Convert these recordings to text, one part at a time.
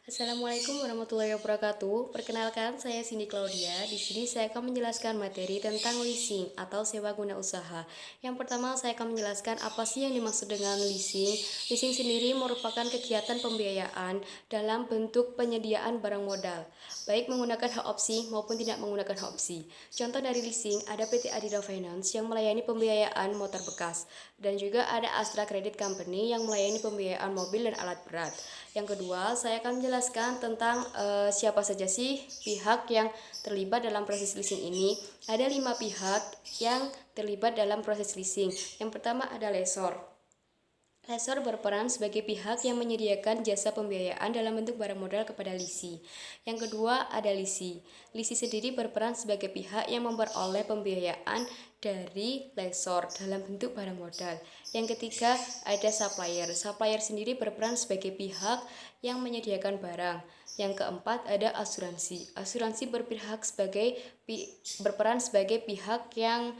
Assalamualaikum warahmatullahi wabarakatuh. Perkenalkan, saya Cindy Claudia. Di sini saya akan menjelaskan materi tentang leasing atau sewa guna usaha. Yang pertama, saya akan menjelaskan apa sih yang dimaksud dengan leasing. Leasing sendiri merupakan kegiatan pembiayaan dalam bentuk penyediaan barang modal, baik menggunakan hak opsi maupun tidak menggunakan hak opsi. Contoh dari leasing ada PT Adira Finance yang melayani pembiayaan motor bekas, dan juga ada Astra Credit Company yang melayani pembiayaan mobil dan alat berat. Yang kedua, saya akan menjelaskan tentang siapa saja sih pihak yang terlibat dalam proses leasing ini. Ada 5 pihak yang terlibat dalam proses leasing. Yang pertama ada lessor. Lessor berperan sebagai pihak yang menyediakan jasa pembiayaan dalam bentuk barang modal kepada lisi. Yang kedua ada lisi. Lisi sendiri berperan sebagai pihak yang memperoleh pembiayaan dari lessor dalam bentuk barang modal. Yang ketiga ada supplier. Supplier sendiri berperan sebagai pihak yang menyediakan barang. Yang keempat ada asuransi. Asuransi berperan sebagai pihak yang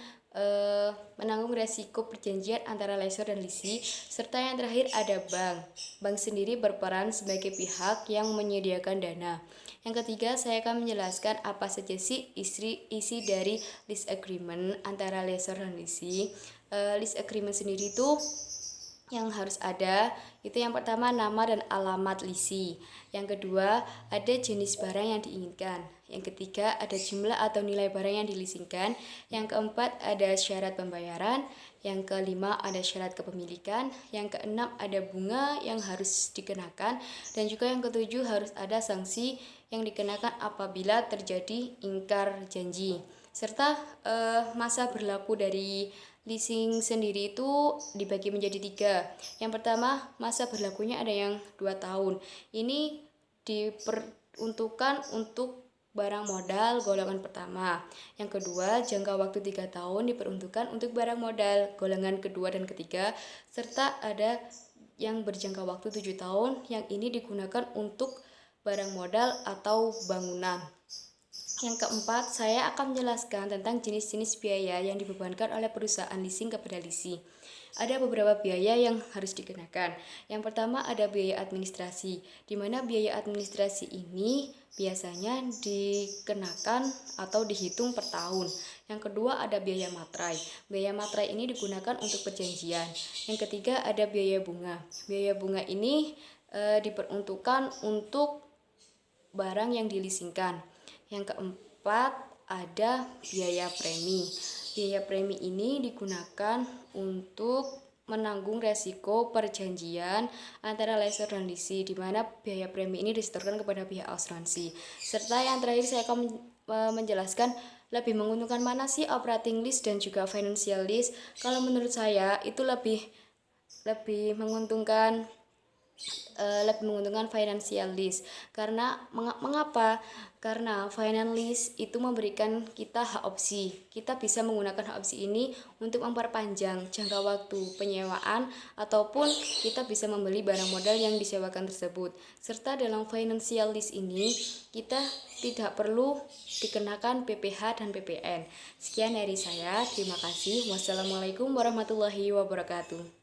menanggung resiko perjanjian antara lessor dan lisi. Serta yang terakhir ada bank. Bank sendiri berperan sebagai pihak yang menyediakan dana. Yang ketiga, saya akan menjelaskan apa saja sih isi dari lease agreement antara lessor dan lisi. Lease agreement sendiri itu yang harus ada itu yang pertama nama dan alamat lisi. Yang kedua ada jenis barang yang diinginkan. Yang ketiga ada jumlah atau nilai barang yang dileasingkan. Yang keempat ada syarat pembayaran. Yang kelima ada syarat kepemilikan. Yang keenam ada bunga yang harus dikenakan. Dan juga yang ketujuh harus ada sanksi yang dikenakan apabila terjadi ingkar janji. Serta masa berlaku dari leasing sendiri itu dibagi menjadi 3. Yang pertama, masa berlakunya ada yang 2 tahun. Ini diperuntukkan untuk barang modal golongan pertama. Yang kedua, jangka waktu 3 tahun diperuntukkan untuk barang modal golongan kedua dan ketiga. Serta ada yang berjangka waktu 7 tahun, yang ini digunakan untuk barang modal atau bangunan. Yang keempat, saya akan menjelaskan tentang jenis-jenis biaya yang dibebankan oleh perusahaan leasing kepada lisi. Ada beberapa biaya yang harus dikenakan. Yang pertama ada biaya administrasi, di mana biaya administrasi ini biasanya dikenakan atau dihitung per tahun. Yang kedua ada biaya materai. Biaya materai ini digunakan untuk perjanjian. Yang ketiga ada biaya bunga. Biaya bunga ini diperuntukkan untuk barang yang dileasingkan. Yang keempat ada biaya premi. Biaya premi ini digunakan untuk menanggung resiko perjanjian antara lessor dan lisi, di mana biaya premi ini disetorkan kepada pihak asuransi. Serta yang terakhir saya akan menjelaskan lebih menguntungkan mana sih operating lease dan juga financial lease. Kalau menurut saya itu lebih menguntungkan financial lease. Karena mengapa? Karena financial lease itu memberikan kita hak opsi. Kita bisa menggunakan hak opsi ini untuk memperpanjang jangka waktu penyewaan, ataupun kita bisa membeli barang modal yang disewakan tersebut. Serta dalam financial lease ini kita tidak perlu dikenakan PPh dan PPN. Sekian dari saya. Terima kasih. Wassalamualaikum warahmatullahi wabarakatuh.